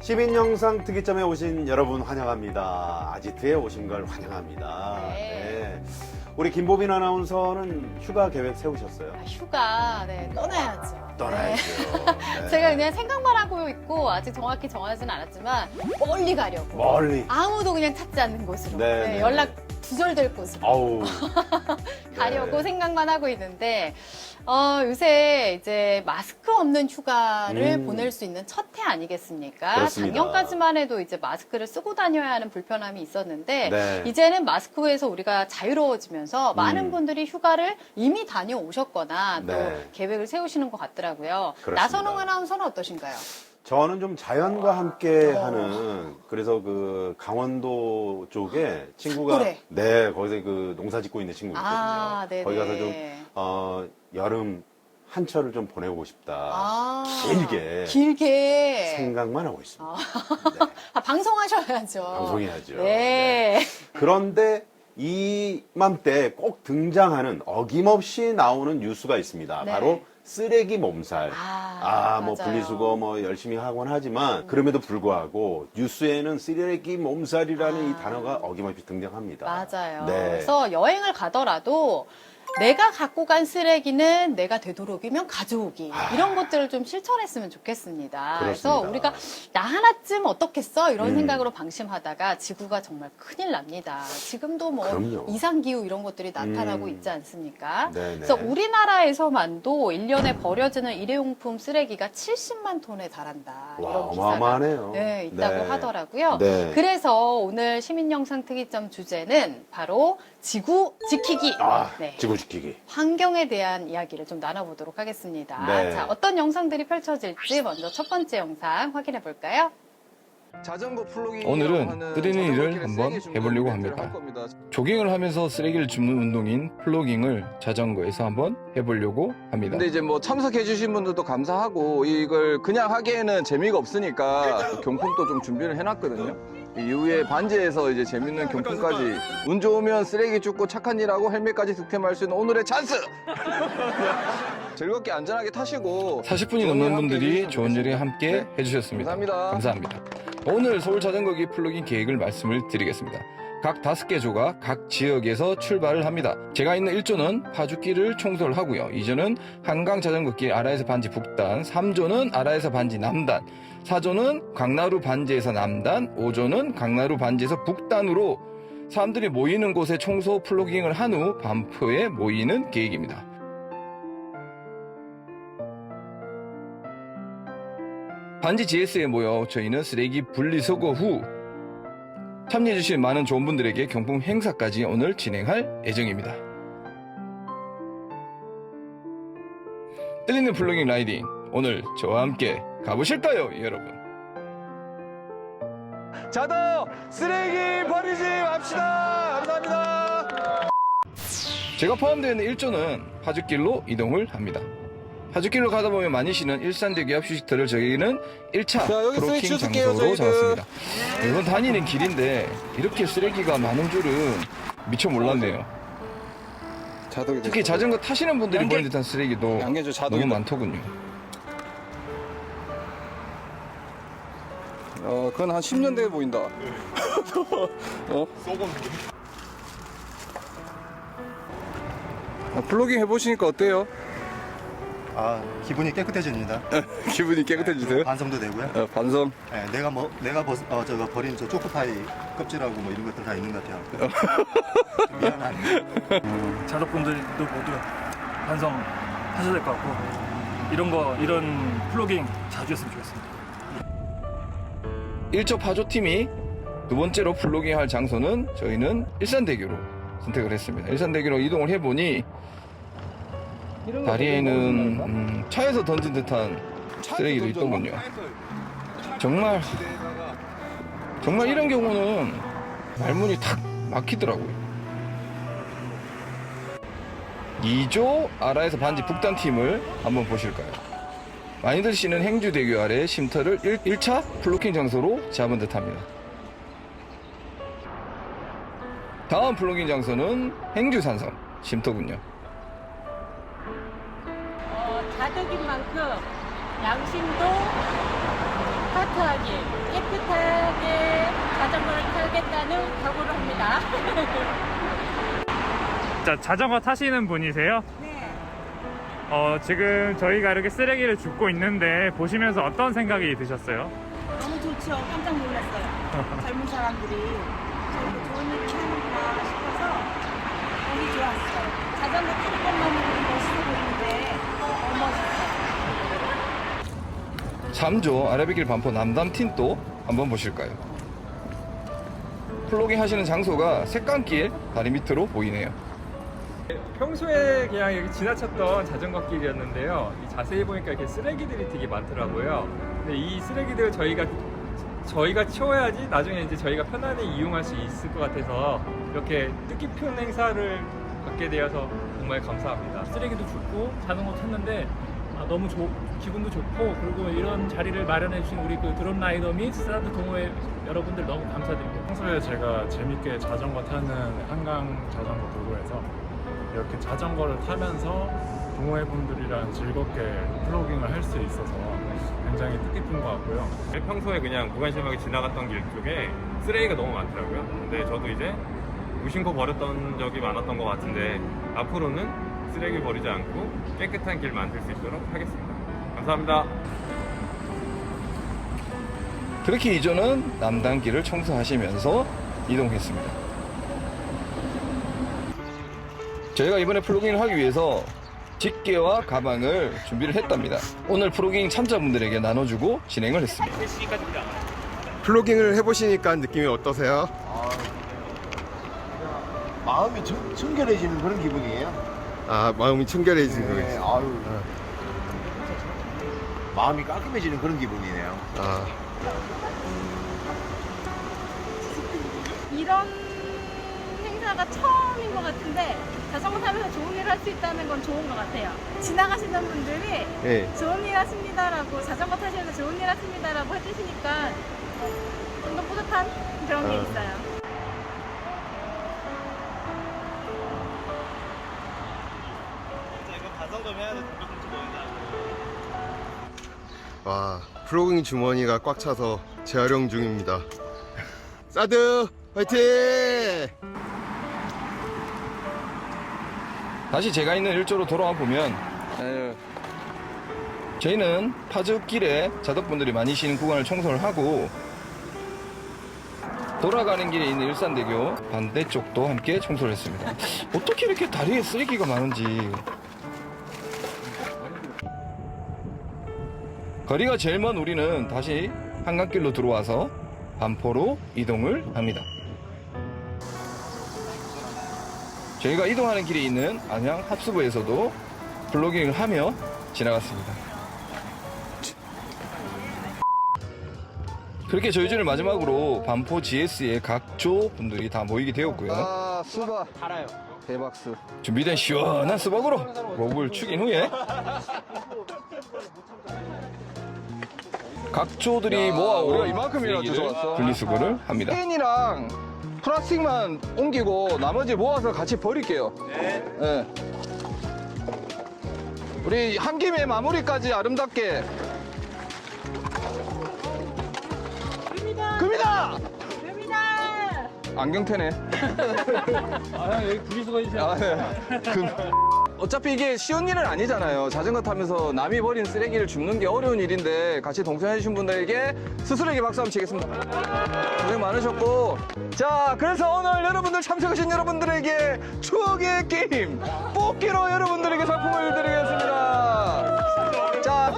시민영상 특이점에 오신 여러분 환영합니다. 아지트에 오신 걸 환영합니다. 네. 우리 김보빈 아나운서는 휴가 계획 세우셨어요? 휴가, 떠나야죠. 떠나야죠. 네. 제가 그냥 생각만 하고 있고, 아직 정확히 정하지는 않았지만, 멀리 가려고. 멀리. 아무도 그냥 찾지 않는 곳으로. 네. 연락 두절될 곳으로. 아우. 가려고 네. 생각만 하고 있는데, 요새 이제 마스크 없는 휴가를 보낼 수 있는 첫 해 아니겠습니까? 그렇습니다. 작년까지만 해도 이제 마스크를 쓰고 다녀야 하는 불편함이 있었는데, 네. 이제는 마스크에서 우리가 자유로워지면서 많은 분들이 휴가를 이미 다녀오셨거나 또 네. 계획을 세우시는 것 같더라고요. 그렇습니다. 나선홍 아나운서는 어떠신가요? 저는 좀 자연과 함께 하는, 그래서 그 강원도 쪽에 친구가, 삿포로. 네, 거기서 그 농사 짓고 있는 친구 있거든요. 아, 네네. 거기 가서 좀, 여름 한철을 좀 보내고 싶다. 아, 길게 생각만 하고 있습니다. 네. 방송하셔야죠. 방송해야죠. 네. 그런데 이맘때 꼭 등장하는 어김없이 나오는 뉴스가 있습니다. 네. 바로 쓰레기 몸살. 뭐 맞아요. 분리수거 뭐 열심히 하곤 하지만 그럼에도 불구하고 뉴스에는 쓰레기 몸살이라는 이 단어가 어김없이 등장합니다. 맞아요. 네. 그래서 여행을 가더라도 내가 갖고 간 쓰레기는 내가 되도록이면 가져오기. 이런 것들을 좀 실천했으면 좋겠습니다. 그래서 그렇습니다. 우리가 나 하나쯤 어떻겠어? 이런 생각으로 방심하다가 지구가 정말 큰일 납니다. 지금도 뭐 그럼요. 이상기후 이런 것들이 나타나고 있지 않습니까? 네네. 그래서 우리나라에서만도 1년에 버려지는 일회용품 쓰레기가 70만 톤에 달한다. 와, 이런 기사가 어마어마하네요. 네, 있다고 네. 하더라고요. 네. 그래서 오늘 시민영상 특이점 주제는 바로 지구 지키기. 네. 지구 지키기. 환경에 대한 이야기를 좀 나눠보도록 하겠습니다. 네. 자, 어떤 영상들이 펼쳐질지 먼저 첫 번째 영상 확인해 볼까요? 자전거 플로깅 오늘은 뜨리는 일을 한번 해보려고 합니다. 조깅을 하면서 쓰레기를 줍는 운동인 플로깅을 자전거에서 한번 해보려고 합니다. 근데 이제 뭐 참석해주신 분들도 감사하고 이걸 그냥 하기에는 재미가 없으니까 경품도 좀 준비를 해놨거든요. 이후에 반지에서 이제 재밌는 경품까지 운 좋으면 쓰레기 줍고 착한 일하고 헬멧까지 득템할 수 있는 오늘의 찬스! 즐겁게 안전하게 타시고 40분이 넘는 분들이 좋은 일에 함께 해주셨습니다. 감사합니다. 감사합니다. 오늘 서울 자전거기 플로깅 계획을 말씀을 드리겠습니다. 각 5개 조가 각 지역에서 출발을 합니다. 제가 있는 1조는 파주길을 청소를 하고요. 2조는 한강 자전거길 아라에서 반지 북단, 3조는 아라에서 반지 남단, 4조는 강나루 반지에서 남단, 5조는 강나루 반지에서 북단으로 사람들이 모이는 곳에 청소 플로깅을 한 후 반포에 모이는 계획입니다. 반지 GS에 모여 저희는 쓰레기 분리수거 후 참여해주신 많은 좋은 분들에게 경품 행사까지 오늘 진행할 예정입니다. 뜨리는 플로깅 라이딩 오늘 저와 함께 가보실까요, 여러분? 자도 쓰레기 버리지 맙시다. 감사합니다. 제가 포함되어 있는 1조는 파주길로 이동을 합니다. 파주길로 가다 보면 많이시는 일산대교 앞 휴식터를 저희는 1차 자, 여기 프로킹 쓰레기 줄게요, 장소로 저희는. 잡았습니다. 이건 다니는 길인데 이렇게 쓰레기가 많은 줄은 미처 몰랐네요. 특히 자전거 타시는 분들이 버린 듯한 쓰레기도 양계주 자동이다. 너무 많더군요. 그건 한 10년 돼 보인다. 플로깅 해보시니까 어때요? 기분이 깨끗해집니다. 기분이 깨끗해지세요? 반성도 되고요. 반성. 네, 내가 저거 버린 저 초코파이 껍질하고 뭐 이런 것들 다 있는 것 같아요. 좀 미안하네요. 자덕분들도 모두 반성하셔야 될 것 같고 이런 플로깅 자주 했으면 좋겠습니다. 1조 파조팀이 두 번째로 플로깅 할 장소는 저희는 일산대교로 선택을 했습니다. 일산대교로 이동을 해보니 다리에는 차에서 던진 듯한 쓰레기도 있더군요. 정말 이런 경우는 말문이 탁 막히더라고요. 2조 아라에서 반지 북단 팀을 한번 보실까요? 많이들 씨는 행주대교 아래 쉼터를 1차 플로깅 장소로 잡은 듯합니다. 다음 플로깅 장소는 행주산성 쉼터군요. 자덕인 만큼 양심도 아파트하게 깨끗하게 자전거를 타겠다는 각오를 합니다. 자, 자전거 타시는 분이세요? 네. 지금 저희가 이렇게 쓰레기를 줍고 있는데 보시면서 어떤 생각이 드셨어요? 너무 좋죠. 깜짝 놀랐어요. 젊은 사람들이 저희도 좋은 일 하는구나 싶어서 보기 좋았어요. 자전거 타는 것만으로도 멋있어 보이는데 너무 멋있어요. 3조 아라뱃길 반포 남담틴도 한번 보실까요? 플로깅 하시는 장소가 색감길 다리 밑으로 보이네요. 평소에 그냥 여기 지나쳤던 자전거 길이었는데요. 자세히 보니까 이렇게 쓰레기들이 되게 많더라고요. 근데 이 쓰레기들을 저희가 치워야지 나중에 이제 저희가 편안히 이용할 수 있을 것 같아서 이렇게 뜻깊은 행사를 갖게 되어서 정말 감사합니다. 쓰레기도 줍고 자전거 탔는데 너무 기분도 좋고, 그리고 이런 자리를 마련해 주신 우리 그 드론 라이더 및 스타드 동호회 여러분들 너무 감사드립니다. 평소에 제가 재밌게 자전거 타는 한강 자전거 도로에서 이렇게 자전거를 타면서 동호회 분들이랑 즐겁게 플로깅을 할 수 있어서 굉장히 뜻깊은 것 같고요. 평소에 그냥 무관심하게 지나갔던 길 쪽에 쓰레기가 너무 많더라고요. 근데 저도 이제 무심코 버렸던 적이 많았던 것 같은데 앞으로는 쓰레기 버리지 않고 깨끗한 길 만들 수 있도록 하겠습니다. 감사합니다. 그렇게 이조는 남단길을 청소하시면서 이동했습니다. 저희가 이번에 플로깅을 하기 위해서 집게와 가방을 준비를 했답니다. 오늘 플로깅 참자분들에게 나눠주고 진행을 했습니다. 플로깅을 해보시니까 느낌이 어떠세요? 마음이 청결해지는 그런 기분이에요. 아, 마음이 청결해지는 거예요. 네, 아유. 마음이 깔끔해지는 그런 기분이네요. 아, 이런 행사가 처음인 것 같은데 자전거 타면서 좋은 일 할 수 있다는 건 좋은 것 같아요. 지나가시는 분들이 네. 좋은 일 하십니다라고, 자전거 타시면서 좋은 일 하십니다라고 해주시니까 좀 더 뿌듯한 그런 게 있어요. 와, 플로깅 주머니가 꽉 차서 재활용 중입니다. 사드 화이팅! 다시 제가 있는 일조로 돌아와 보면 저희는 파주길에 자덕분들이 많이 쉬는 구간을 청소를 하고 돌아가는 길에 있는 일산대교 반대쪽도 함께 청소를 했습니다. 어떻게 이렇게 다리에 쓰레기가 많은지. 거리가 제일 먼 우리는 다시 한강길로 들어와서 반포로 이동을 합니다. 저희가 이동하는 길에 있는 안양 합수부에서도 플로깅을 하며 지나갔습니다. 그렇게 저희 주를 마지막으로 반포 GS의 각조 분들이 다 모이게 되었고요. 아, 수박. 달아요. 대박수. 준비된 시원한 수박으로 목을 축인 후에 각조들이 모아온 우리가 이만큼이나 쓰레기를 가져왔어. 분리수거를 합니다. 캔이랑 플라스틱만 옮기고 나머지 모아서 같이 버릴게요. 네. 우리 한 김에 마무리까지 아름답게. 금이다! 안경테네. 여기 분리수거 해주세요. 아, 네. 어차피 이게 쉬운 일은 아니잖아요. 자전거 타면서 남이 버린 쓰레기를 줍는 게 어려운 일인데 같이 동참해주신 분들에게 스스로에게 박수 한번 치겠습니다. 고생 많으셨고. 자, 그래서 오늘 여러분들 참석하신 여러분들에게 추억의 게임 뽑기로 여러분들에게 상품을 드리겠습니다. 자,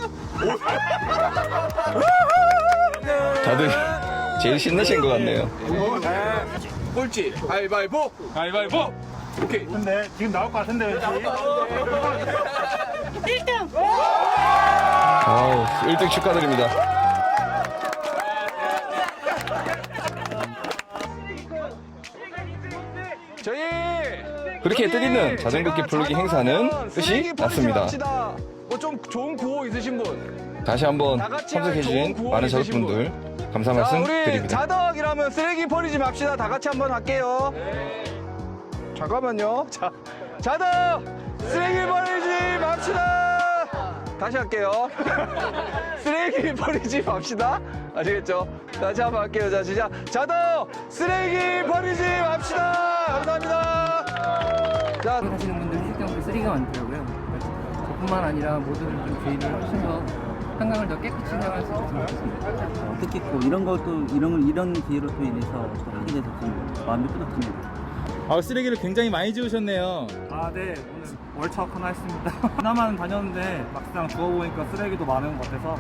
다들 제일 신나신 것 같네요. 꼴찌 가위바위보. 가위바위보. 오케이. 근데 지금 나올 것 같은데 왠지. 1등! 아우, 1등 축하드립니다. 저희 그렇게 뜻있는 자전거길 플로깅 행사는 끝이 났습니다. 좀 좋은 구호 있으신 분? 다시 한번 다 같이 참석해주신 좋은 구호 많은 있으신 자덕분들 감사 자, 말씀 우리 드립니다. 자덕이라면 쓰레기 버리지 맙시다. 다 같이 한번 할게요. 잠깐만요. 자, 자덕! 쓰레기 버리지 맙시다. 다시 할게요. 쓰레기 버리지 맙시다. 아시겠죠? 다시 한번 할게요. 자, 진짜 자도 쓰레기 버리지 맙시다. 감사합니다. 자, 하시는 분들 실경도 쓰레기가 많더라고요. 저뿐만 아니라 모두들 좀 주의를 하셔서 한강을 더 깨끗이 사용할 수 있으면 좋겠습니다. 뜻깊고 이런 것도 이런 기회로 또 인해서 또 하게 돼서 좀 마음이 뿌듯합니다. 쓰레기를 굉장히 많이 지우셨네요. 네. 오늘 월차업 하나 했습니다. 하나만 다녔는데 막상 주워보니까 쓰레기도 많은 것 같아서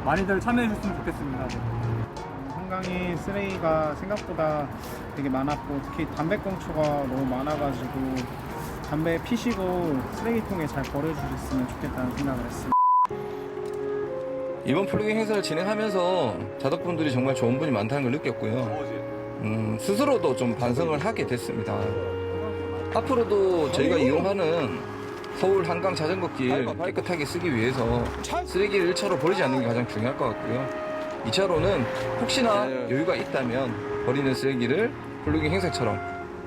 많이들 참여해 주셨으면 좋겠습니다. 한강이 쓰레기가 생각보다 되게 많았고 특히 담배꽁초가 너무 많아가지고 담배 피시고 쓰레기통에 잘 버려주셨으면 좋겠다는 생각을 했습니다. 이번 플로깅 행사를 진행하면서 자덕분들이 정말 좋은 분이 많다는 걸 느꼈고요. 스스로도 좀 반성을 하게 됐습니다. 앞으로도 저희가 이용하는 서울 한강 자전거길 깨끗하게 쓰기 위해서 쓰레기를 1차로 버리지 않는 게 가장 중요할 것 같고요. 2차로는 혹시나 여유가 있다면 버리는 쓰레기를 플로깅 행사처럼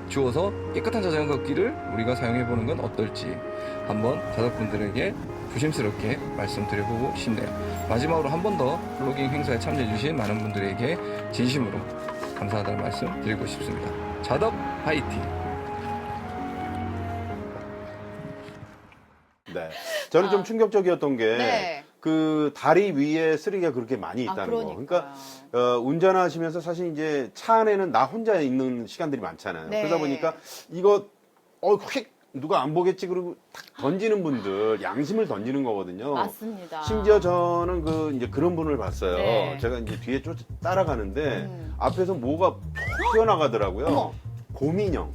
주워서 깨끗한 자전거길을 우리가 사용해보는 건 어떨지 한번 자덕분들에게 조심스럽게 말씀드려보고 싶네요. 마지막으로 한 번 더 플로깅 행사에 참여해주신 많은 분들에게 진심으로 감사하다는 말씀 드리고 싶습니다. 자덕 화이팅! 네. 저는 좀 충격적이었던 게, 네. 그 다리 위에 쓰레기가 그렇게 많이 있다는 거. 그러니까, 운전하시면서 사실 이제 차 안에는 나 혼자 있는 시간들이 많잖아요. 네. 그러다 보니까 이거, 휙! 누가 안 보겠지 그러고 탁 던지는 분들, 양심을 던지는 거거든요. 맞습니다. 심지어 저는 이제 그런 분을 봤어요. 네. 제가 이제 뒤에 따라가는데, 앞에서 뭐가 푹 튀어나가더라고요. 어머. 곰인형.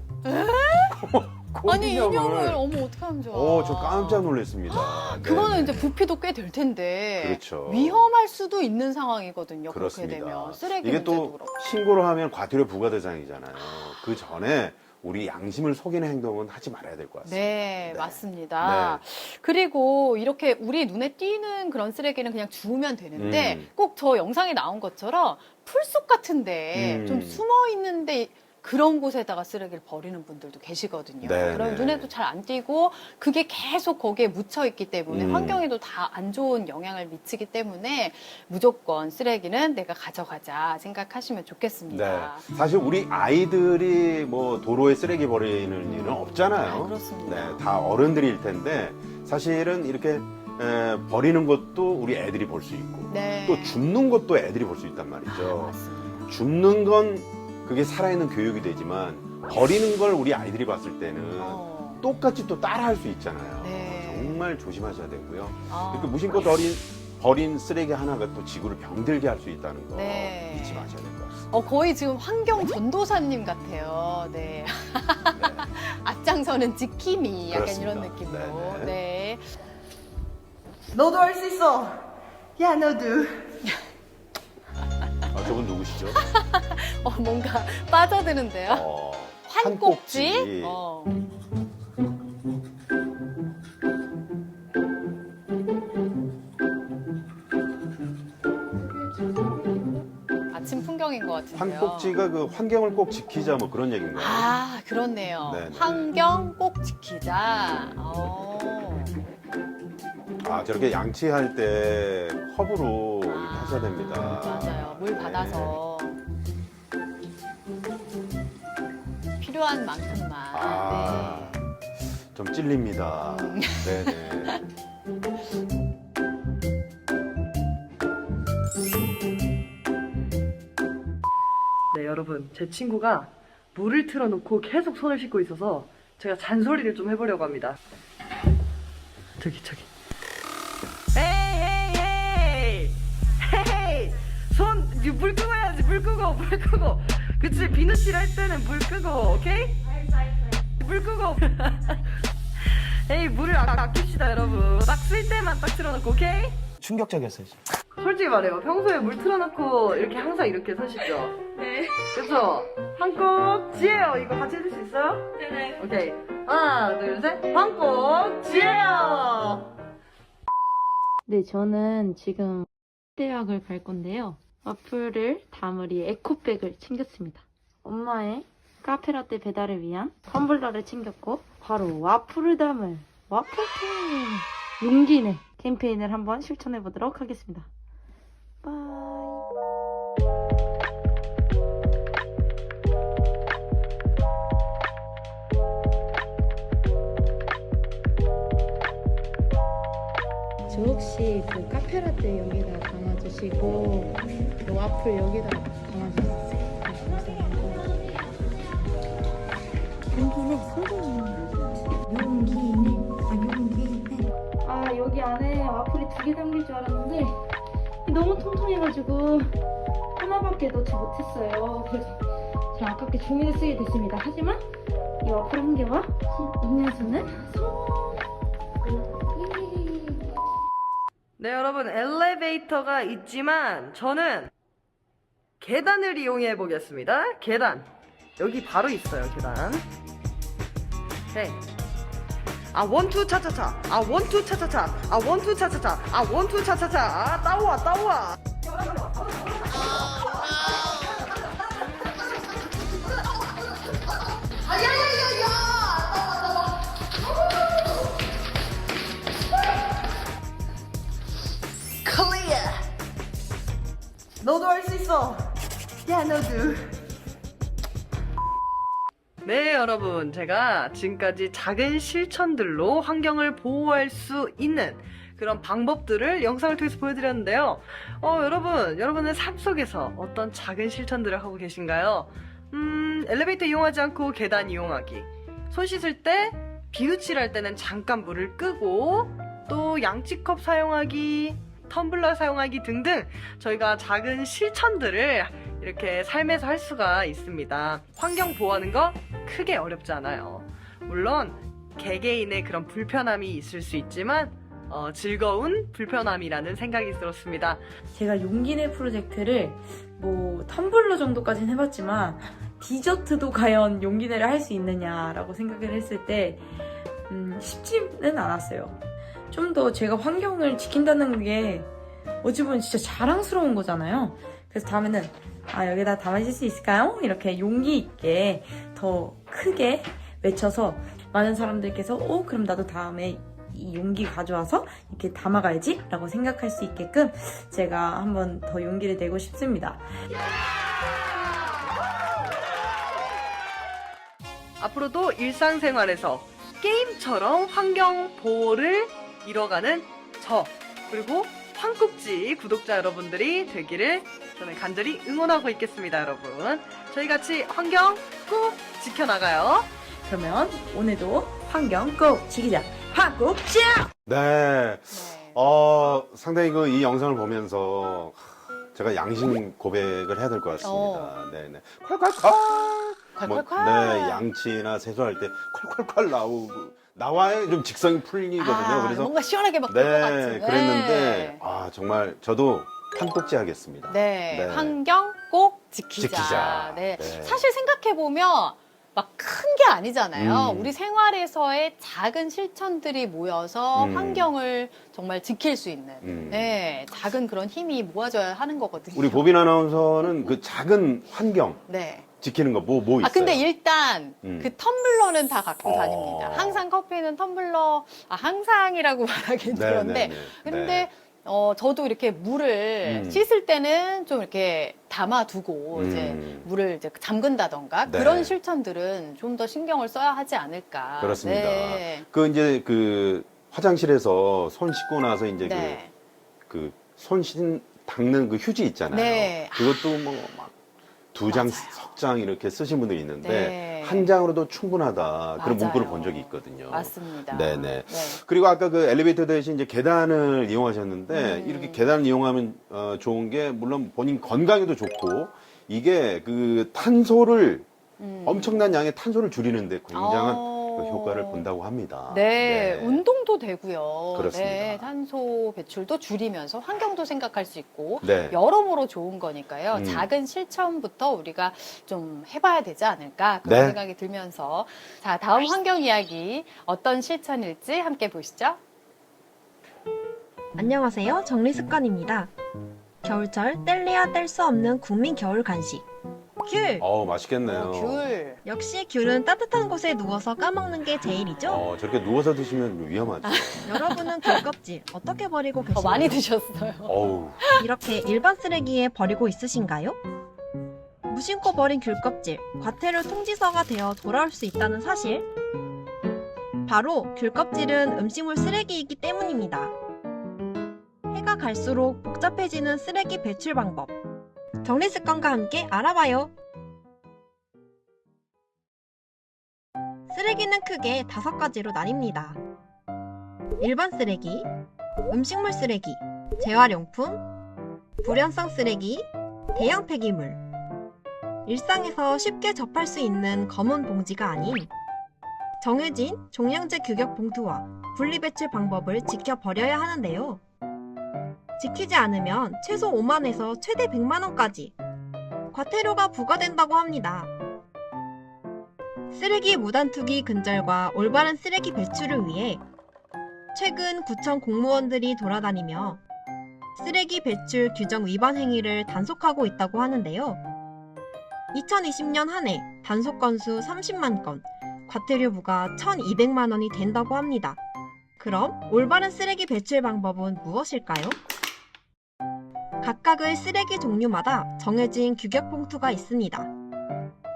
아니 곰인형을. 인형을 어떻게 하면 좋아. 저 깜짝 놀랐습니다. 그거는 네. 이제 부피도 꽤 될 텐데 그렇죠. 위험할 수도 있는 상황이거든요. 그렇습니다. 그렇게 되면 쓰레기 이게 문제도 또 그렇고. 신고를 하면 과태료 부과 대상이잖아요. 그 전에 우리 양심을 속이는 행동은 하지 말아야 될 것 같습니다. 네, 맞습니다. 그리고 이렇게 우리 눈에 띄는 그런 쓰레기는 그냥 주우면 되는데 꼭 저 영상에 나온 것처럼 풀숲 같은데 좀 숨어 있는데 그런 곳에다가 쓰레기를 버리는 분들도 계시거든요. 네, 그럼 네. 눈에도 잘 안 띄고 그게 계속 거기에 묻혀 있기 때문에 환경에도 다 안 좋은 영향을 미치기 때문에 무조건 쓰레기는 내가 가져가자 생각하시면 좋겠습니다. 네. 사실 우리 아이들이 뭐 도로에 쓰레기 버리는 일은 없잖아요. 그렇습니다. 네, 다 어른들일 텐데 사실은 이렇게 버리는 것도 우리 애들이 볼 수 있고 네. 또 줍는 것도 애들이 볼 수 있단 말이죠. 맞습니다. 줍는 건 그게 살아있는 교육이 되지만 버리는 걸 우리 아이들이 봤을 때는 똑같이 또 따라할 수 있잖아요. 정말 조심하셔야 되고요. 이렇게 무심코 버린 쓰레기 하나가 또 지구를 병들게 할 수 있다는 거 잊지 마셔야 될 것 같습니다. 거의 지금 환경 전도사님 같아요. 네. 앞장서는 지킴이 약간 그렇습니다. 이런 느낌으로. 네. 너도 할 수 있어. 야 너도. 저분 누구시죠? 뭔가 빠져드는데요. 환꼭지. 아침 풍경인 것 같은데요. 환꼭지가 그 환경을 꼭 지키자 뭐 그런 얘기인가요? 아, 그렇네요. 네네. 환경 꼭 지키자. 저렇게 양치할 때 컵으로 이렇게 하셔야 됩니다. 맞아요. 물 받아서 필요한 만큼만. 좀 찔립니다. 네네. 네, 여러분, 제 친구가 물을 틀어놓고 계속 손을 씻고 있어서 제가 잔소리를 좀 해보려고 합니다. 저기. 헤이! 물 끄고 해야지, 물 끄고. 그치, 비누칠 할 때는 물 끄고, 오케이? 물 끄고. 에이, 물을 아낍시다, 여러분. 딱 쓸 때만 딱 틀어놓고, 오케이? 충격적이었어요. 솔직히 말해요. 평소에 물 틀어놓고 이렇게 항상 이렇게 서시죠? 네. 그래서 한꼭지예요. 이거 같이 해줄 수 있어요? 네네. 오케이. 하나, 둘, 셋. 한꼭지예요. 네, 저는 지금 대학을 갈 건데요. 와플을 담으리 에코백을 챙겼습니다. 엄마의 카페라떼 배달을 위한 텀블러를 챙겼고 바로 와플을 담을 와플캠 용기내 캠페인을 한번 실천해 보도록 하겠습니다. 바이. 저 혹시 그 카페라떼 여기다 담아주시고 그 와플 여기다 담아주세요. 아 여기 안에 와플이 2개 담길 줄 알았는데 너무 통통해가지고 하나밖에 넣지 못했어요. 그래서 제가 아깝게 종이를 쓰게 됐습니다. 하지만 이 와플 한 개와 음료수는 성공! 네, 여러분, 엘리베이터가 있지만 저는 계단을 이용해 보겠습니다. 계단. 여기 바로 있어요, 계단. 네. 아, 원투 차차차. 아, 원투 차차차. 아, 원투 차차차. 아, 원투 차차차. 아, 따오와, 따오와. 클리어. 너도 할 수 있어. 야, 너도. 네, 여러분. 제가 지금까지 작은 실천들로 환경을 보호할 수 있는 그런 방법들을 영상을 통해서 보여드렸는데요. 여러분의 삶 속에서 어떤 작은 실천들을 하고 계신가요? 엘리베이터 이용하지 않고 계단 이용하기. 손 씻을 때, 비누칠할 때는 잠깐 물을 끄고, 또 양치컵 사용하기, 텀블러 사용하기 등등 저희가 작은 실천들을 이렇게 삶에서 할 수가 있습니다. 환경 보호하는 거 크게 어렵지 않아요. 물론 개개인의 그런 불편함이 있을 수 있지만 즐거운 불편함이라는 생각이 들었습니다. 제가 용기내 프로젝트를 뭐 텀블러 정도까지는 해봤지만 디저트도 과연 용기내를 할 수 있느냐라고 생각을 했을 때 쉽지는 않았어요. 좀 더 제가 환경을 지킨다는 게 어찌 보면 진짜 자랑스러운 거잖아요. 그래서 다음에는 여기다 담아줄 수 있을까요? 이렇게 용기 있게 더 크게 외쳐서 많은 사람들께서 그럼 나도 다음에 이 용기 가져와서 이렇게 담아가야지 라고 생각할 수 있게끔 제가 한번 더 용기를 내고 싶습니다. 앞으로도 일상생활에서 게임처럼 환경 보호를 이뤄가는 그리고 황국지 구독자 여러분들이 되기를 저는 간절히 응원하고 있겠습니다, 여러분. 저희 같이 환경 꼭 지켜나가요. 그러면 오늘도 환경 꼭 지키자. 황국지! 네. 상당히 이 영상을 보면서 제가 양심 고백을 해야 될 것 같습니다. 네네. 콸콸콸! 네, 양치나 세수할 때 콸콸콸 나와야 좀 직성이 풀리거든요. 그래서 뭔가 시원하게 막 될 것 같은. 그랬는데 정말 저도 황국지 하겠습니다. 네, 환경 꼭 지키자. 네. 사실 생각해 보면 막 큰 게 아니잖아요. 우리 생활에서의 작은 실천들이 모여서 환경을 정말 지킬 수 있는 네, 작은 그런 힘이 모아져야 하는 거거든요. 우리 보빈 아나운서는 그 작은 환경 지키는 거 뭐 있어요? 근데 일단 그 텀블러는 다 갖고 다닙니다. 항상 커피는 텀블러, 항상이라고 말하긴 그런데 근데 저도 이렇게 물을 씻을 때는 좀 이렇게 담아두고 이제 물을 이제 잠근다던가 그런 실천들은 좀 더 신경을 써야 하지 않을까. 그렇습니다. 네. 이제 화장실에서 손 씻고 나서 이제 손 닦는 그 휴지 있잖아요. 네. 그것도 뭐 막 2장, 석 장 이렇게 쓰신 분들이 있는데 한 장으로도 충분하다 그런 문구를 본 적이 있거든요. 맞습니다. 네네. 그리고 아까 그 엘리베이터 대신 이제 계단을 이용하셨는데 이렇게 계단을 이용하면 좋은 게 물론 본인 건강에도 좋고 이게 그 탄소를 엄청난 양의 탄소를 줄이는데 굉장한 효과를 본다고 합니다. 네, 운동도 되고요. 그렇습니다. 네, 탄소 배출도 줄이면서 환경도 생각할 수 있고 네. 여러모로 좋은 거니까요. 작은 실천부터 우리가 좀 해봐야 되지 않을까 그런 생각이 들면서 자, 다음 환경 이야기 어떤 실천일지 함께 보시죠. 안녕하세요. 정리습관입니다. 겨울철 뗄래야 뗄 수 없는 국민 겨울 간식 귤! 맛있겠네요. 귤. 역시 귤은 따뜻한 곳에 누워서 까먹는 게 제일이죠? 저렇게 누워서 드시면 위험하죠. 여러분은 귤 껍질 어떻게 버리고 계신가요? 많이 드셨어요. 이렇게 일반 쓰레기에 버리고 있으신가요? 무심코 버린 귤 껍질, 과태료 통지서가 되어 돌아올 수 있다는 사실? 바로 귤 껍질은 음식물 쓰레기이기 때문입니다. 시대가 갈수록 복잡해지는 쓰레기 배출 방법. 정리습관과 함께 알아봐요. 쓰레기는 크게 5가지로 나뉩니다. 일반 쓰레기, 음식물 쓰레기, 재활용품, 불연성 쓰레기, 대형 폐기물. 일상에서 쉽게 접할 수 있는 검은 봉지가 아닌 정해진 종량제 규격 봉투와 분리배출 방법을 지켜버려야 하는데요. 지키지 않으면 최소 5만에서 최대 100만원까지 과태료가 부과된다고 합니다. 쓰레기 무단 투기 근절과 올바른 쓰레기 배출을 위해 최근 구청 공무원들이 돌아다니며 쓰레기 배출 규정 위반 행위를 단속하고 있다고 하는데요. 2020년 한 해 단속 건수 30만 건, 과태료 부과 1,200만 원이 된다고 합니다. 그럼 올바른 쓰레기 배출 방법은 무엇일까요? 각각의 쓰레기 종류마다 정해진 규격 봉투가 있습니다.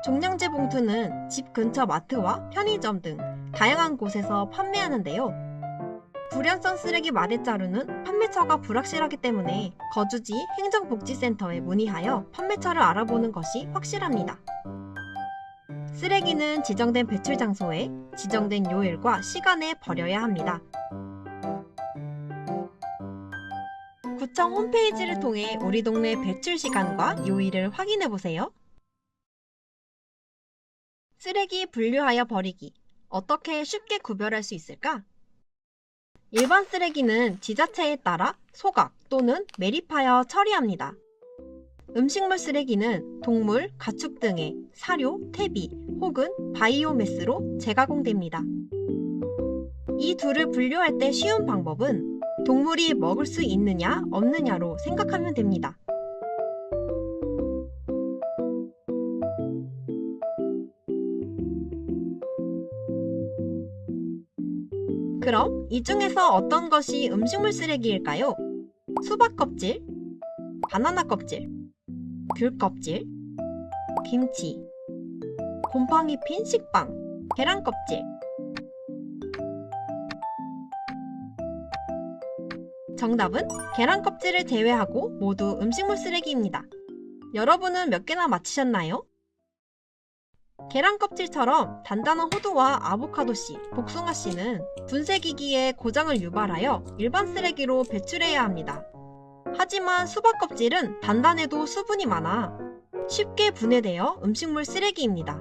종량제 봉투는 집 근처 마트와 편의점 등 다양한 곳에서 판매하는데요. 불연성 쓰레기 마대자루는 판매처가 불확실하기 때문에 거주지 행정복지센터에 문의하여 판매처를 알아보는 것이 확실합니다. 쓰레기는 지정된 배출 장소에 지정된 요일과 시간에 버려야 합니다. 구청 홈페이지를 통해 우리 동네 배출 시간과 요일을 확인해 보세요. 쓰레기 분류하여 버리기. 어떻게 쉽게 구별할 수 있을까? 일반 쓰레기는 지자체에 따라 소각 또는 매립하여 처리합니다. 음식물 쓰레기는 동물, 가축 등의 사료, 퇴비 혹은 바이오매스로 재가공됩니다. 이 둘을 분류할 때 쉬운 방법은 동물이 먹을 수 있느냐 없느냐로 생각하면 됩니다. 그럼 이 중에서 어떤 것이 음식물 쓰레기일까요? 수박 껍질, 바나나 껍질, 귤 껍질, 김치, 곰팡이 핀 식빵, 계란 껍질. 정답은 계란 껍질을 제외하고 모두 음식물 쓰레기입니다. 여러분은 몇 개나 맞히셨나요? 계란 껍질처럼 단단한 호두와 아보카도씨, 복숭아씨는 분쇄기기에 고장을 유발하여 일반 쓰레기로 배출해야 합니다. 하지만 수박 껍질은 단단해도 수분이 많아 쉽게 분해되어 음식물 쓰레기입니다.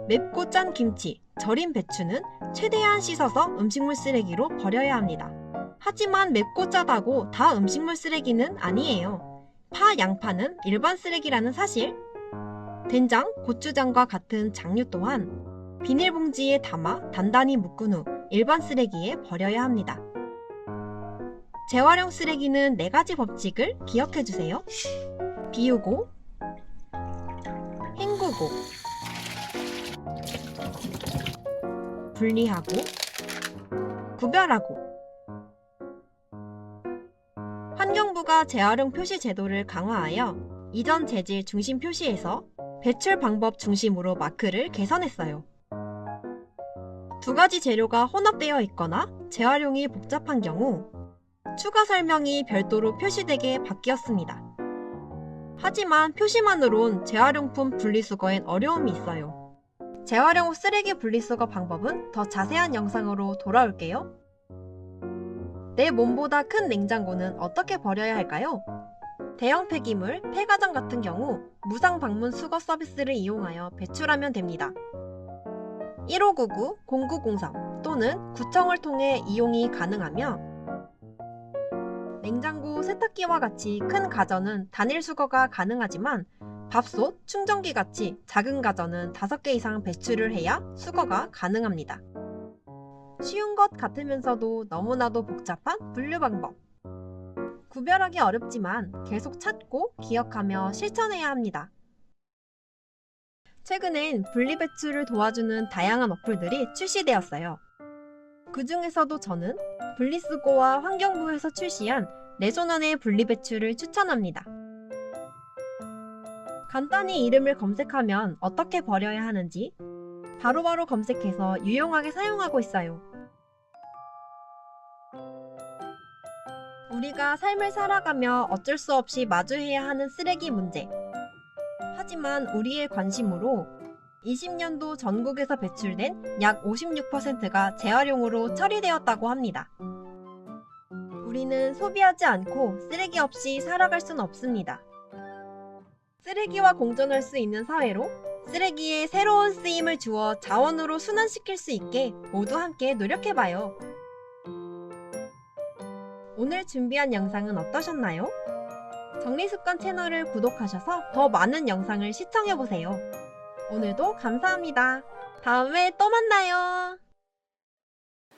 맵고 짠 김치, 절인 배추는 최대한 씻어서 음식물 쓰레기로 버려야 합니다. 하지만 맵고 짜다고 다 음식물 쓰레기는 아니에요. 파, 양파는 일반 쓰레기라는 사실. 된장, 고추장과 같은 장류 또한 비닐봉지에 담아 단단히 묶은 후 일반 쓰레기에 버려야 합니다. 재활용 쓰레기는 4가지 법칙을 기억해주세요. 비우고, 헹구고, 분리하고, 구별하고. 환경부가 재활용 표시 제도를 강화하여 이전 재질 중심 표시에서 배출 방법 중심으로 마크를 개선했어요. 2가지 재료가 혼합되어 있거나 재활용이 복잡한 경우 추가 설명이 별도로 표시되게 바뀌었습니다. 하지만 표시만으론 재활용품 분리수거엔 어려움이 있어요. 재활용 쓰레기 분리수거 방법은 더 자세한 영상으로 돌아올게요. 내 몸보다 큰 냉장고는 어떻게 버려야 할까요? 대형 폐기물, 폐가전 같은 경우 무상 방문 수거 서비스를 이용하여 배출하면 됩니다. 1599-0903 또는 구청을 통해 이용이 가능하며 냉장고, 세탁기와 같이 큰 가전은 단일 수거가 가능하지만 밥솥, 충전기 같이 작은 가전은 5개 이상 배출을 해야 수거가 가능합니다. 쉬운 것 같으면서도 너무나도 복잡한 분류 방법. 구별하기 어렵지만 계속 찾고 기억하며 실천해야 합니다. 최근엔 분리배출을 도와주는 다양한 어플들이 출시되었어요. 그 중에서도 저는 분리수거와 환경부에서 출시한 내 손 안의 분리배출을 추천합니다. 간단히 이름을 검색하면 어떻게 버려야 하는지 바로바로 검색해서 유용하게 사용하고 있어요. 우리가 삶을 살아가며 어쩔 수 없이 마주해야 하는 쓰레기 문제. 하지만 우리의 관심으로 20년도 전국에서 배출된 약 56%가 재활용으로 처리되었다고 합니다. 우리는 소비하지 않고 쓰레기 없이 살아갈 순 없습니다. 쓰레기와 공존할 수 있는 사회로 쓰레기에 새로운 쓰임을 주어 자원으로 순환시킬 수 있게 모두 함께 노력해봐요. 오늘 준비한 영상은 어떠셨나요? 정리습관 채널을 구독하셔서 더 많은 영상을 시청해보세요. 오늘도 감사합니다. 다음에 또 만나요.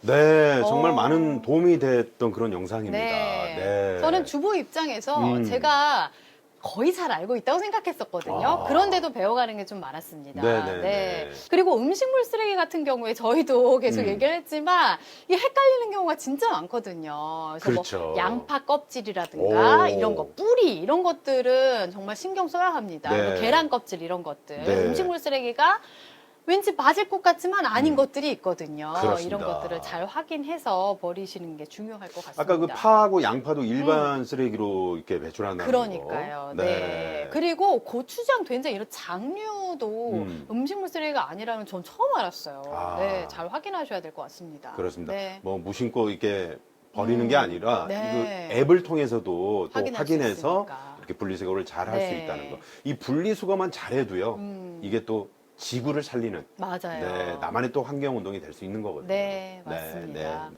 네, 정말 많은 도움이 됐던 그런 영상입니다. 네. 네. 저는 주부 입장에서 제가 거의 잘 알고 있다고 생각했었거든요. 그런데도 배워가는 게 좀 많았습니다. 네네네. 네. 그리고 음식물 쓰레기 같은 경우에 저희도 계속 얘기를 했지만 이게 헷갈리는 경우가 진짜 많거든요. 그래서 그렇죠. 뭐 양파 껍질이라든가 오. 이런 거, 뿌리 이런 것들은 정말 신경 써야 합니다. 네. 뭐 계란 껍질 이런 것들. 네. 음식물 쓰레기가 왠지 맞을 것 같지만 아닌 것들이 있거든요. 그렇습니다. 이런 것들을 잘 확인해서 버리시는 게 중요할 것 같습니다. 아까 그 파하고 양파도 일반 쓰레기로 이렇게 배출한다는 그러니까요. 거. 네. 그리고 고추장, 된장 이런 장류도 음식물 쓰레기가 아니라는 전 처음 알았어요. 네, 잘 확인하셔야 될 것 같습니다. 그렇습니다. 네. 뭐 무심코 이렇게 버리는 게 아니라 네. 이거 앱을 통해서도 또 확인할 수 확인해서 있으니까. 이렇게 분리수거를 잘 할 수 네. 있다는 거. 이 분리수거만 잘해도요. 이게 또 지구를 살리는 맞아요. 네, 나만의 또 환경운동이 될 수 있는 거거든요. 네, 맞습니다.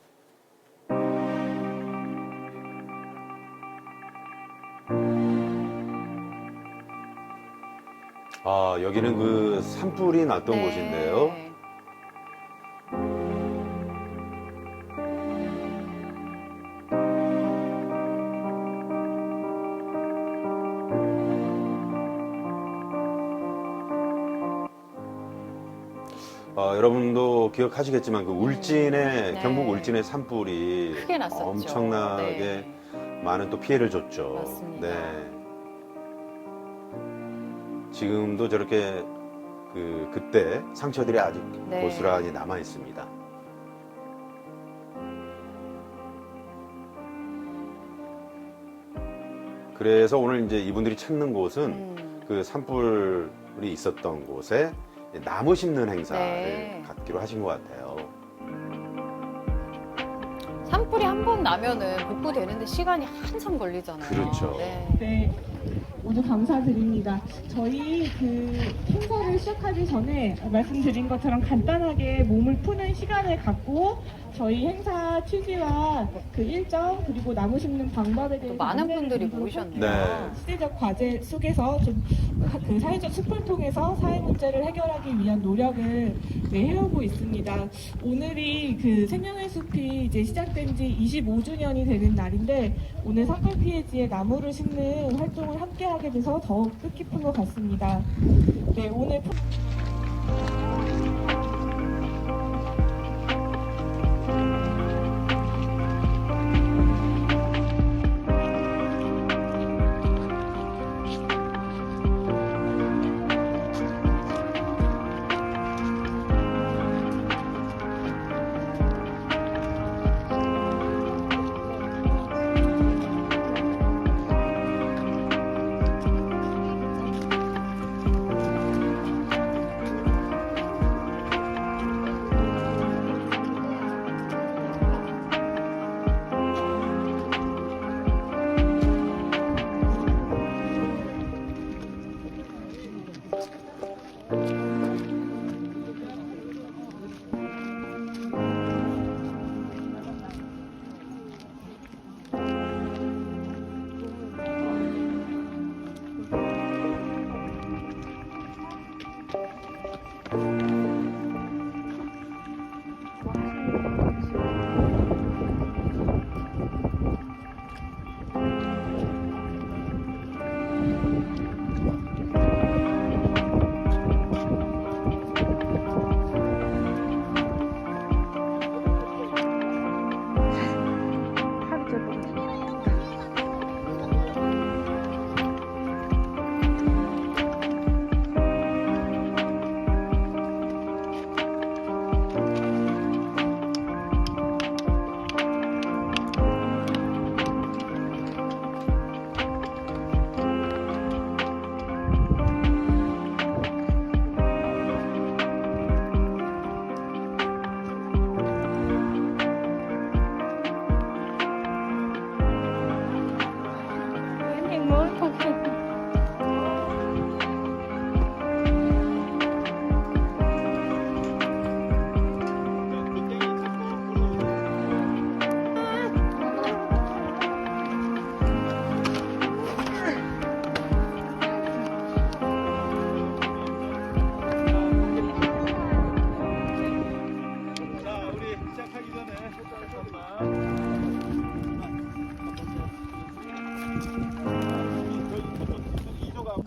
아, 여기는 그 산불이 났던 네. 곳인데요. 여러분도 기억하시겠지만 그 울진의 네. 경북 울진의 산불이 크게 났었죠. 엄청나게 네. 많은 또 피해를 줬죠. 맞습니다. 네. 지금도 저렇게 그때 상처들이 아직 네. 고스란히 남아 있습니다. 그래서 오늘 이제 이분들이 찾는 곳은 그 산불이 있었던 곳에 나무 심는 행사를 네. 갖기로 하신 것 같아요. 산불이 한 번 나면은 복구되는데 시간이 한참 걸리잖아요. 그렇죠. 네, 모두 감사드립니다. 저희 그 행사를 시작하기 전에 말씀드린 것처럼 간단하게 몸을 푸는 시간을 갖고 저희 행사 취지와 그 일정 그리고 나무 심는 방법에 대해서 많은 안내를 분들이 드리도록 모이셨네요. 네. 시대적 과제 속에서 좀 그 사회적 숲을 통해서 사회 문제를 해결하기 위한 노력을 해오고 있습니다. 오늘이 그 생명의 숲이 이제 시작된 지 25주년이 되는 날인데 오늘 산불 피해지에 나무를 심는 활동을 함께 하게 돼서 더욱 뜻깊은 것 같습니다. 네, 오늘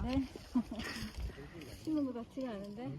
네. 신는 것 같지가 않은데.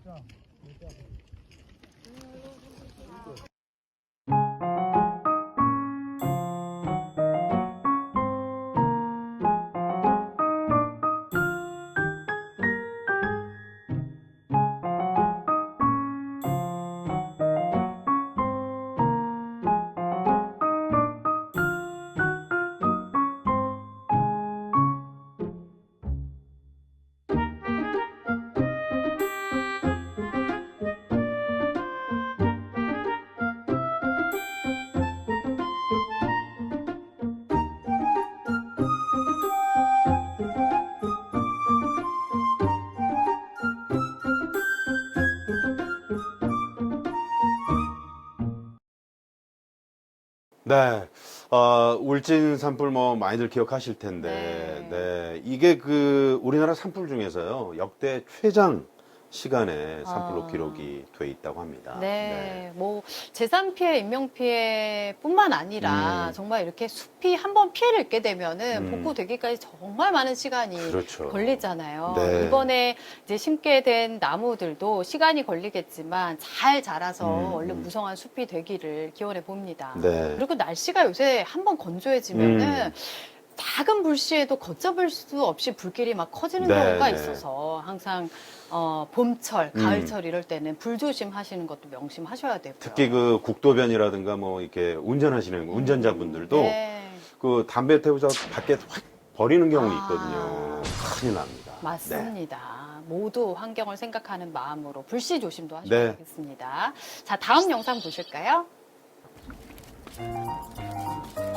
네, 울진 산불 뭐 많이들 기억하실 텐데, 네, 이게 그 우리나라 산불 중에서요 역대 최장 시간에 산불로 기록이 돼 있다고 합니다. 네, 뭐 재산 피해, 인명 피해뿐만 아니라 정말 이렇게 숲이 한번 피해를 입게 되면은 복구되기까지 정말 많은 시간이 그렇죠. 걸리잖아요. 네. 이번에 이제 심게 된 나무들도 시간이 걸리겠지만 잘 자라서 얼른 무성한 숲이 되기를 기원해 봅니다. 네. 그리고 날씨가 요새 한번 건조해지면은 작은 불씨에도 걷잡을 수 없이 불길이 막 커지는 네, 경우가 네. 있어서 항상 봄철, 가을철 이럴 때는 불 조심하시는 것도 명심하셔야 되고요. 특히 그 국도변이라든가 뭐 이렇게 운전하시는 운전자분들도 그 담배 태우서 밖에 확 버리는 경우 있거든요. 큰일 납니다. 맞습니다. 모두 환경을 생각하는 마음으로 불씨 조심도 하셔야 네. 되겠습니다. 자, 다음 영상 보실까요?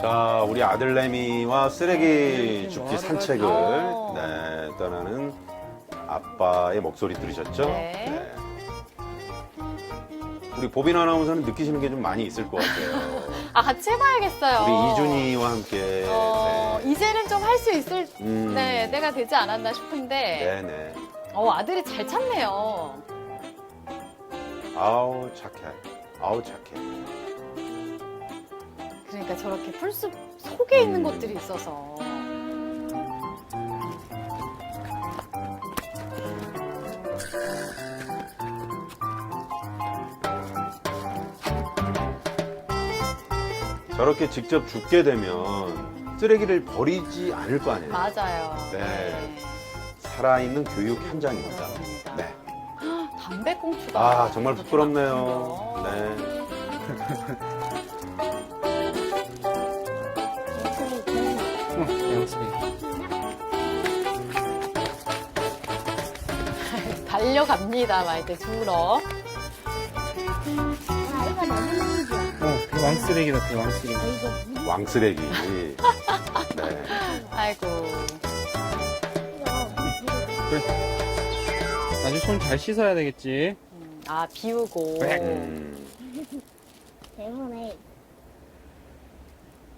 자, 우리 아들내미와 쓰레기 줍기 산책을 네, 떠나는 아빠의 목소리 들으셨죠? 네. 우리 보빈 아나운서는 느끼시는 게 좀 많이 있을 것 같아요. 아, 같이 해봐야겠어요. 우리 이준이와 함께. 네. 이제는 좀 할 수 있을 네, 때가 되지 않았나 싶은데. 네네. 아들이 잘 찾네요. 아우, 착해. 아우, 착해. 그러니까 저렇게 풀숲 속에 있는 곳들이 있어서. 저렇게 직접 줍게 되면 쓰레기를 버리지 않을 거 아니에요. 맞아요. 네. 살아있는 교육 현장입니다. 네. 담배꽁초가. 아, 정말 부끄럽네요. 네. 달려갑니다, 막 이제 주우러. 왕쓰레기 같아, 왕쓰레기. 왕쓰레기. 네. 아이고. 그래. 아주 손 잘 씻어야 되겠지. 아, 비우고. 레모네이드.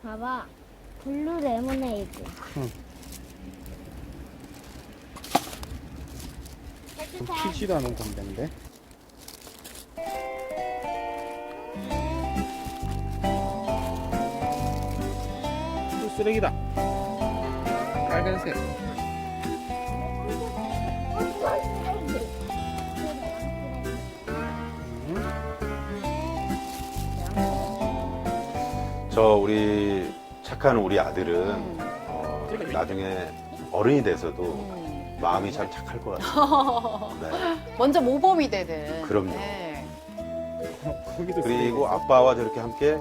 봐봐. 블루 레모네이드. 피지도 않은 건데인데. 또 쓰레기다. 빨간색. 저 우리 착한 우리 아들은 나중에 어른이 돼서도 마음이 참 착할 것 같아요. 네. 먼저 모범이 되는. 그럼요. 네. 그리고 아빠와 저렇게 함께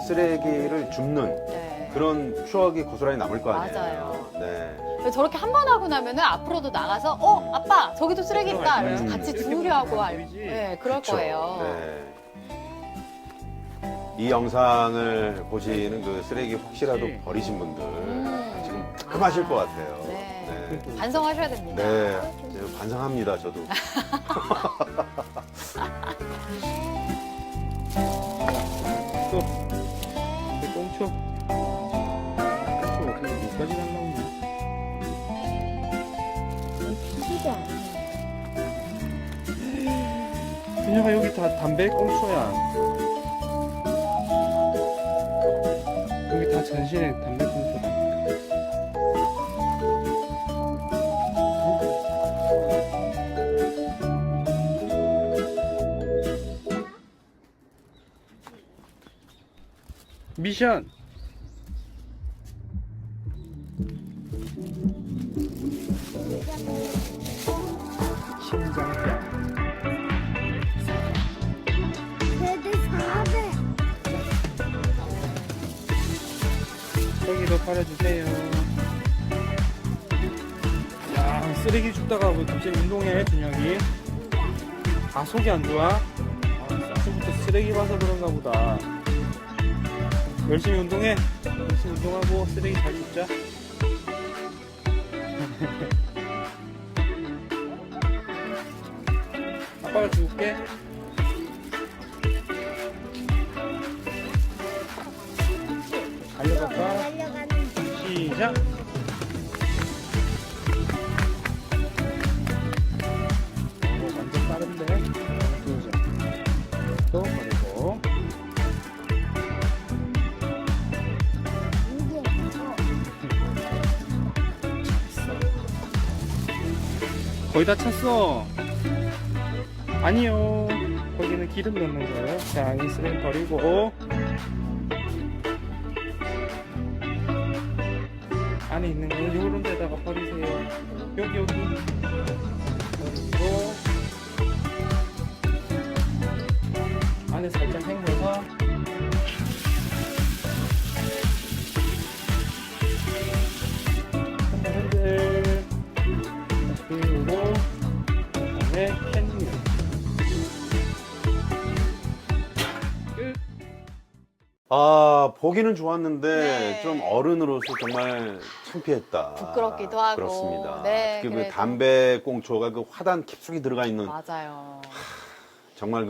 쓰레기를 줍는 그런 추억이 고스란히 남을 거 아니에요. 맞아요. 네. 저렇게 한 번 하고 나면은 앞으로도 나가서 아빠 저기도 쓰레기 있다 이러면서 같이 주우려 하고 네, 그럴 그쵸. 거예요. 네. 이 영상을 보시는 그 쓰레기 혹시라도 버리신 분들 지금 뜨끔하실 것 같아요. 네. 반성하셔야 됩니다. 네, 이제 반성합니다, 저도. 또, 꽁초. 꽁초 어떻게 여기까지 날라오냐. 피지가 않아. 그녀가 여기 다 담배 꽁초야. 여기 다 전신에 담배 꽁초다. 미션. 심장병. 여기도 버려주세요. 야, 쓰레기 줍다가 뭐 갑자기 운동해, 준혁이. 아, 속이 안 좋아? 아침부터 쓰레기 봐서 그런가 보다. 열심히 운동해. 열심히 운동하고 쓰레기 잘 줍자. 아빠가 줄게. 달려볼까? 시작. 완전 빠른데. 보여줘. 또 버리고. 거의 다 찼어. 아니요. 거기는 기름 넣는 거예요. 자, 이 쓰레기 버리고. 안에 있는 거는 요런 데다가 버리세요. 여기. 버리고. 안에 살짝 헹궈서. 흔들. 다시 비우고. 그다음에 캔류. 아, 보기는 좋았는데 네. 좀 어른으로서 정말 창피했다. 부끄럽기도 하고. 그렇습니다. 네, 특히 그 그래도. 담배 꽁초가 그 화단 깊숙이 들어가 있는 맞아요. 정말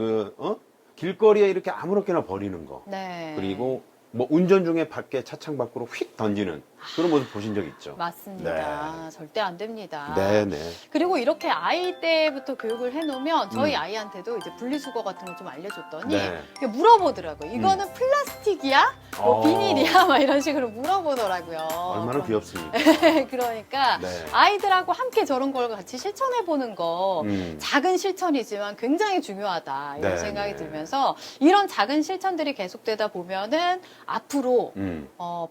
길거리에 이렇게 아무렇게나 버리는 거. 네. 그리고 뭐 운전 중에 밖에 차창 밖으로 휙 던지는 그런 모습 보신 적 있죠? 맞습니다. 절대 안 됩니다. 네네. 그리고 이렇게 아이 때부터 교육을 해놓으면 저희 아이한테도 이제 분리수거 같은 거 좀 알려줬더니 네. 이렇게 물어보더라고요. 이거는 플라스틱이야? 뭐 비닐이야? 막 이런 식으로 물어보더라고요. 얼마나 귀엽습니까? 그러니까 네. 아이들하고 함께 저런 걸 같이 실천해보는 거 작은 실천이지만 굉장히 중요하다 이런 네, 생각이 네. 들면서 이런 작은 실천들이 계속되다 보면은 앞으로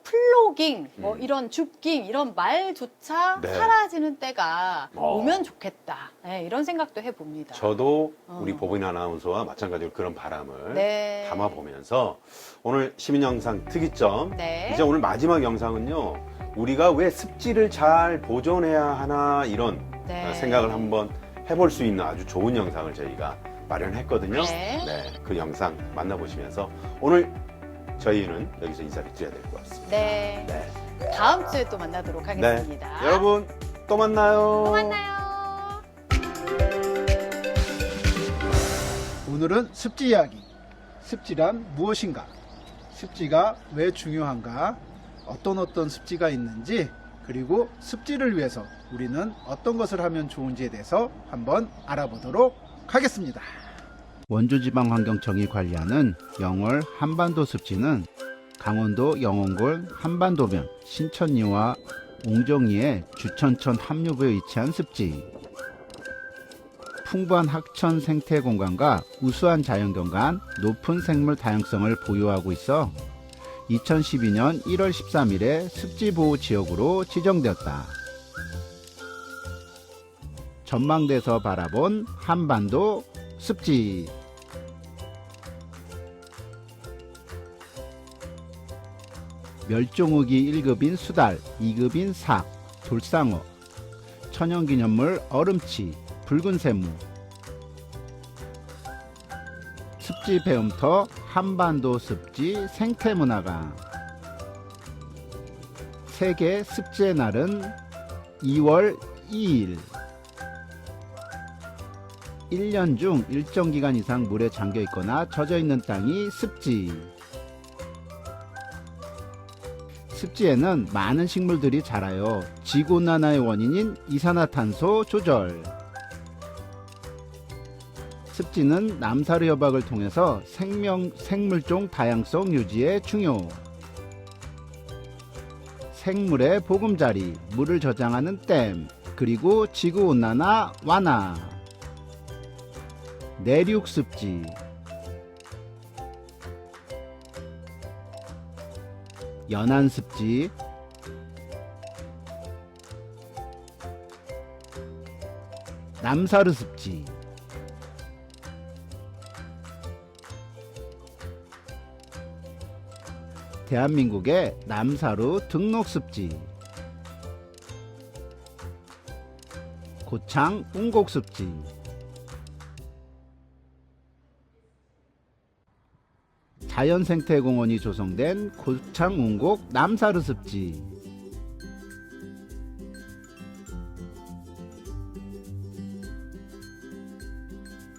플로깅, 뭐 이런 줍깅 이런 말조차 네. 사라지는 때가 오면 좋겠다. 네, 이런 생각도 해봅니다. 저도 우리 보빈 아나운서와 마찬가지로 그런 바람을 네. 담아보면서 오늘 시민영상 특이점 네. 이제 오늘 마지막 영상은요 우리가 왜 습지를 잘 보존해야 하나 이런 네. 생각을 한번 해볼 수 있는 아주 좋은 영상을 저희가 마련했거든요. 네. 그 영상 만나보시면서 오늘 저희는 여기서 인사를 드려야 될 것 같습니다. 네. 다음 주에 또 만나도록 하겠습니다. 여러분 또 만나요. 또 만나요. 오늘은 습지 이야기. 습지란 무엇인가? 습지가 왜 중요한가? 어떤 습지가 있는지, 그리고 습지를 위해서 우리는 어떤 것을 하면 좋은지에 대해서 한번 알아보도록 하겠습니다. 원주지방환경청이 관리하는 영월 한반도 습지는 강원도 영원골 한반도면 신천리와 옹정리의 주천천 합류부에 위치한 습지. 풍부한 하천 생태 공간과 우수한 자연경관, 높은 생물 다양성을 보유하고 있어 2012년 1월 13일에 습지보호지역으로 지정되었다. 전망대에서 바라본 한반도 습지. 멸종위기 1급인 수달, 2급인 삭, 돌상어, 천연기념물 얼음치, 붉은 샘무, 습지 배움터 한반도 습지 생태문화관. 세계 습지의 날은 2월 2일. 1년 중 일정 기간 이상 물에 잠겨 있거나 젖어 있는 땅이 습지. 습지에는 많은 식물들이 자라요. 지구온난화의 원인인 이산화탄소 조절. 습지는 남사르 협약을 통해서 생물종 다양성 유지에 중요. 생물의 보금자리, 물을 저장하는 댐, 그리고 지구온난화 완화. 내륙습지. 연안습지, 남사르습지, 대한민국의 남사루 등록습지, 고창 운곡습지, 자연생태공원이 조성된 고창 운곡 남사르습지,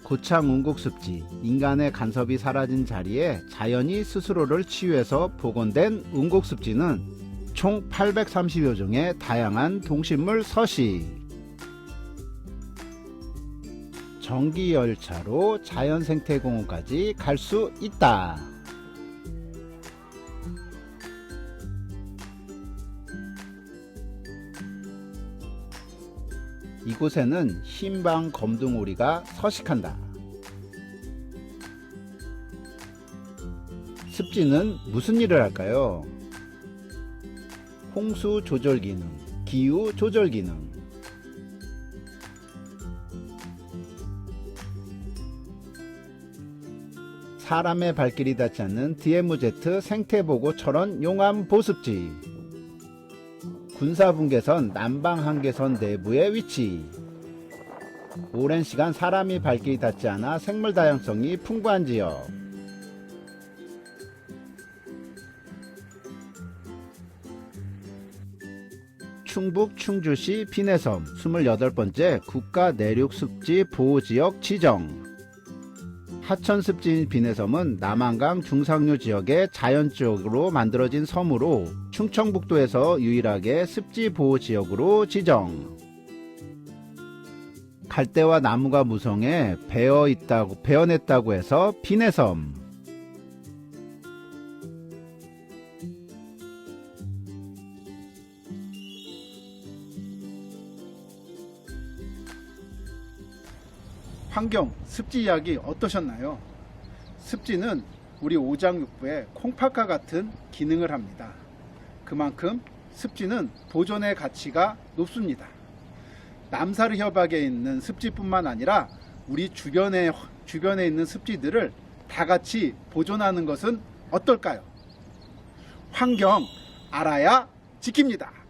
고창 운곡습지, 인간의 간섭이 사라진 자리에 자연이 스스로를 치유해서 복원된 운곡습지는 총 830여 종의 다양한 동식물 서식, 전기열차로 자연생태공원까지 갈 수 있다. 이곳에는 흰방 검둥오리가 서식한다. 습지는 무슨 일을 할까요? 홍수 조절 기능, 기후 조절 기능, 사람의 발길이 닿지 않는 DMZ 생태보고 철원 용암 보습지, 군사분계선 남방한계선 내부의 위치, 오랜 시간 사람이 발길이 닿지 않아 생물 다양성이 풍부한 지역, 충북 충주시 비내섬 28번째 국가내륙습지 보호지역 지정, 하천습지인 비내섬은 남한강 중상류 지역의 자연적으로 만들어진 섬으로 충청북도에서 유일하게 습지보호지역으로 지정. 갈대와 나무가 무성해 베어냈다고 해서 비내섬. 환경, 습지 이야기 어떠셨나요? 습지는 우리 오장육부의 콩팥과 같은 기능을 합니다. 그만큼 습지는 보존의 가치가 높습니다. 남사르 협약에 있는 습지뿐만 아니라 우리 주변에 있는 습지들을 다 같이 보존하는 것은 어떨까요? 환경 알아야 지킵니다.